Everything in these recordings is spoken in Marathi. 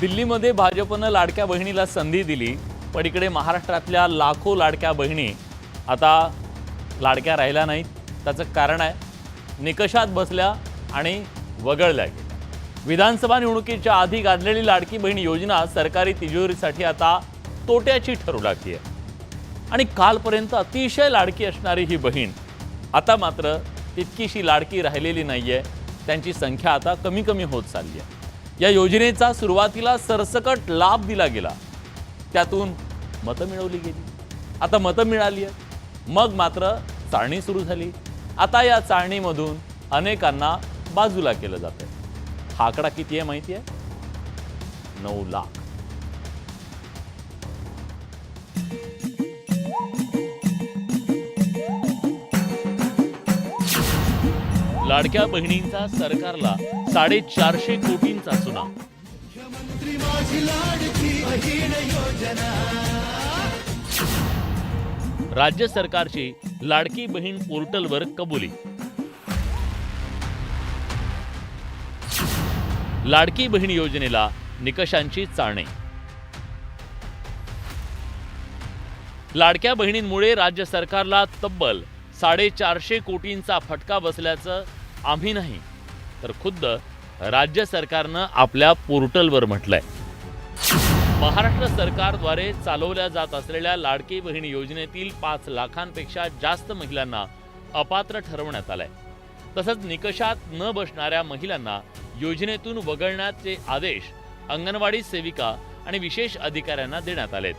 दिल्लीमध्ये भाजपनं लाडक्या बहिणीला संधी दिली, पण इकडे महाराष्ट्रातल्या लाखो लाडक्या बहिणी आता लाडक्या राहिल्या नाहीत। त्याचं कारण आहे निकषात बसल्या आणि वगळल्या गेल्या। विधानसभा निवडणुकीच्या आधी गाजलेली लाडकी बहीण योजना सरकारी तिजोरीसाठी आता तोट्याची ठरू लागली आहे आणि कालपर्यंत अतिशय लाडकी असणारी ही बहीण आता मात्र तितकीशी लाडकी राहिलेली नाहीये। त्यांची संख्या आता कमी कमी होत चालली आहे। या योजनेचा सुरुवातीला सरसकट लाभ दिला गेला, त्यातून मतं मिळवली गेली, आता मतं मिळाली आहेत, मग मात्र चाळणी सुरू झाली। आता या चाळणीमधून अनेकांना बाजूला केलं जातंय। हा आकडा किती आहे माहिती आहे? 9 लाख। लाडक्या बहिणींचा सरकारला 450 कोटींचा चुना। राज्य सरकारची लाडकी बहीण पोर्टलवर कबुली। लाडकी बहीण योजनेला निकषांची चाळणी। लाडक्या बहिणींमुळे राज्य सरकारला तब्बल 450 कोटींचा फटका बसल्याचं आम्ही नाही तर खुद्द राज्य सरकारनं आपल्या पोर्टलवर म्हटलंय। महाराष्ट्र सरकारद्वारे चालवल्या जात असलेल्या लाडकी बहीण योजनेतील 5 लाखांपेक्षा जास्त महिलांना अपात्र ठरवण्यात आलंय। तसंच निकषात न बसणाऱ्या महिलांना योजनेतून वगळण्याचे आदेश अंगणवाडी सेविका आणि विशेष अधिकाऱ्यांना देण्यात आलेत।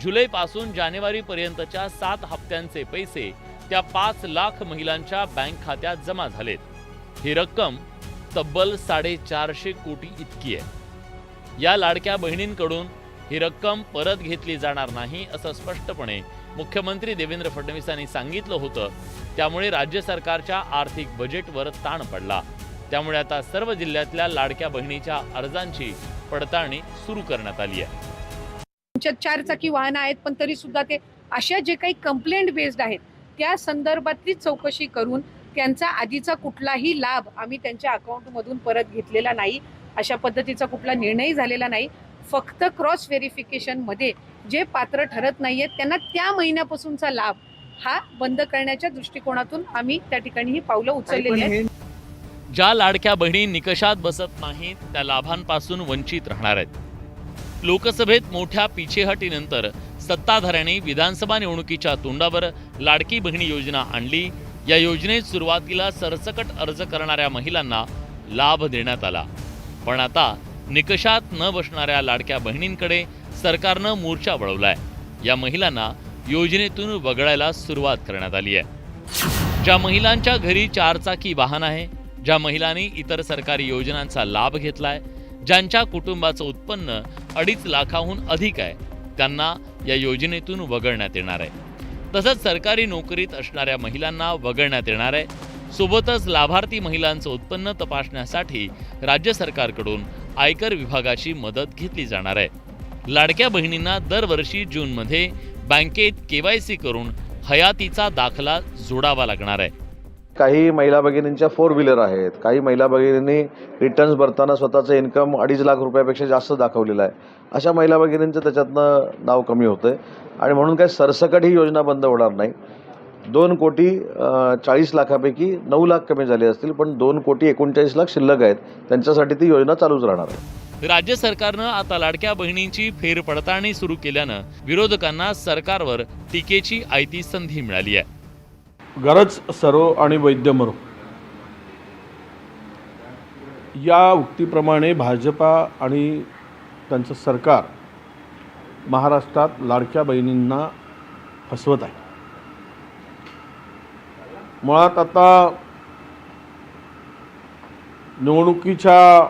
जुलैपासून जानेवारीपर्यंतच्या 7 हप्त्यांचे पैसे त्या 5 लाख महिलांच्या बँक खात्यात जमा झालेत। ही रक्कम तब्बल 450 कोटी इतकी आहे। या लाडक्या बहिणींकडून ही रक्कम परत घेतली जाणार नाही असं स्पष्टपणे मुख्यमंत्री देवेंद्र फडणवीस यांनी सांगितलं होतं। त्यामुळे राज्य सरकारच्या आर्थिक बजेटवर ताण पडला। त्यामुळे आता सर्व जिल्ह्यातल्या लाडक्या बहिणीच्या अर्जांची पडताळणी सुरू करण्यात आली आहे। 4 चाकी वाहन आहेत, पण तरी सुद्धा ते अशा जे काही कंप्लेंट बेस्ड आहेत त्या संदर्भातली चौकशी करून त्यांचा आधीचा कुठलाही लाभ आम्ही त्यांच्या अकाउंटमधून परत घेतलेला नाही। अशा पद्धतीचा कुठला निर्णय झालेला नाही। फक्त क्रॉस व्हेरिफिकेशन मध्ये जे पात्र ठरत नाहीयेत त्यांना त्या महिन्यापासूनचा लाभ हा बंद करण्याच्या दृष्टिकोनातून आम्ही त्या ठिकाणी ही पावलं उचललेली आहेत। ज्या लाडक्या बहिणी निकषात बसत नाहीत त्या लाभांपासून वंचित राहणार आहेत। लोकसभेत मोठ्या पिछेहाटीनंतर सत्ताधाऱ्यांनी विधानसभा निवडणुकीच्या तोंडावर लाडकी बहिणी योजना आणली। या योजनेत सुरुवातीला सरसकट अर्ज करणाऱ्या महिलांना लाभ देण्यात आला, पण आता निकषात न बसणाऱ्या लाडक्या बहिणींकडे सरकारनं मोर्चा वळवलाय। या महिलांना योजनेतून वगळायला सुरुवात करण्यात आली आहे। ज्या महिलांच्या घरी 4 चाकी वाहन आहे, ज्या महिलांनी इतर सरकारी योजनांचा लाभ घेतलाय, ज्यांच्या कुटुंबाचं उत्पन्न 2.5 लाखाहून अधिक आहे, त्यांना या योजनेतून वगळण्यात येणार आहे। तसंच सरकारी नोकरीत असणाऱ्या महिलांना वगळण्यात येणार आहे। सोबतच लाभार्थी महिलांचं उत्पन्न तपासण्यासाठी राज्य सरकारकडून आयकर विभागाची मदत घेतली जाणार आहे। लाडक्या बहिणींना दरवर्षी जूनमध्ये बँकेत KYC करून हयातीचा दाखला जोडावा लागणार आहे। काही महिला भगिनींच्या 4 व्हीलर आहेत, काही महिला भगिनींनी रिटर्न्स भरताना स्वतःचं इन्कम 2.5 लाख रुपयापेक्षा जास्त दाखवलेलं आहे। अशा महिला भगिनींचं त्याच्यातनं नाव कमी होतंय आणि म्हणून काही सरसकट ही योजना बंद होणार नाही। 2,40 लाखापैकी 9 लाख कमी झाले असतील, पण 2,39 लाख शिल्लक आहेत, त्यांच्यासाठी ती योजना चालूच राहणार आहे। राज्य सरकारनं आता लाडक्या बहिणींची फेरपडताळणी सुरू केल्यानं विरोधकांना सरकारवर टीकेची आयती संधी मिळाली आहे। गरज सरो आणि वैद्य मरो या उक्तीप्रमाणे भाजपा आणि त्यांचं सरकार महाराष्ट्रात लाडक्या बहिणींना फसवत आहे। मुळात आता निवडणुकीच्या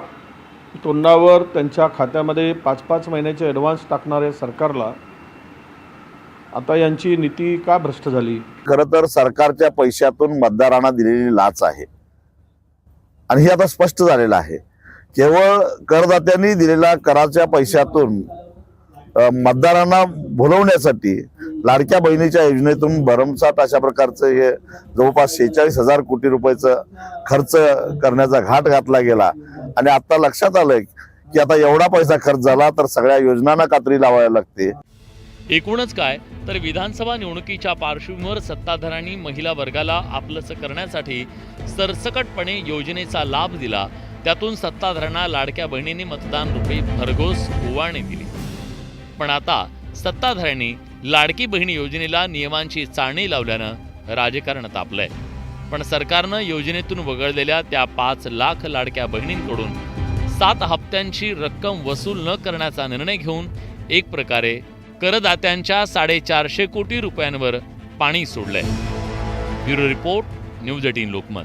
तोंडावर त्यांच्या खात्यामध्ये 5-5 महिन्याचे ॲडव्हान्स टाकणाऱ्या सरकारला आता यांची नीती का भ्रष्ट झाली? खरं तर सरकारच्या पैशातून मतदारांना दिलेली लाच आहे आणि हे आता स्पष्ट झालेलं आहे। केवळ करदात्यांनी दिलेल्या कराच्या पैशातून मतदारांना भुलवण्यासाठी लाडक्या बहिणीच्या योजनेतून भरमसाठ अशा प्रकारचं हे जवळपास 46,000 कोटी रुपयाचं खर्च करण्याचा घाट घातला गेला आणि आता लक्षात आलंय की आता एवढा पैसा खर्च झाला तर सगळ्या योजनांना कात्री लावायला लागते. एकूणच काय तर विधानसभा निवडणुकीच्या पार्श्वभूमीवर सत्ताधाऱ्यांनी महिला वर्गाला आपलंसं करण्यासाठी सरसकटपणे योजनेचा लाभ दिला. त्यातून सत्ताधाऱ्यांना लाडक्या बहिणींनी मतदान रूपी भरघोस ओवाळणी दिली. पण आता सत्ताधाऱ्यांनी लाडकी बहिणी योजनेला नियमांची चाळणी लावल्यानं राजकारण तापलंय. पण सरकारनं योजनेतून वगळलेल्या त्या 5 लाख लाडक्या बहिणींकडून 7 हप्त्यांची रक्कम वसूल न करण्याचा निर्णय घेऊन एक प्रकारे करदात्यांच्या 450 कोटी रुपयांवर पाणी सोडलंय. Bureau report, news 18 Lokmat.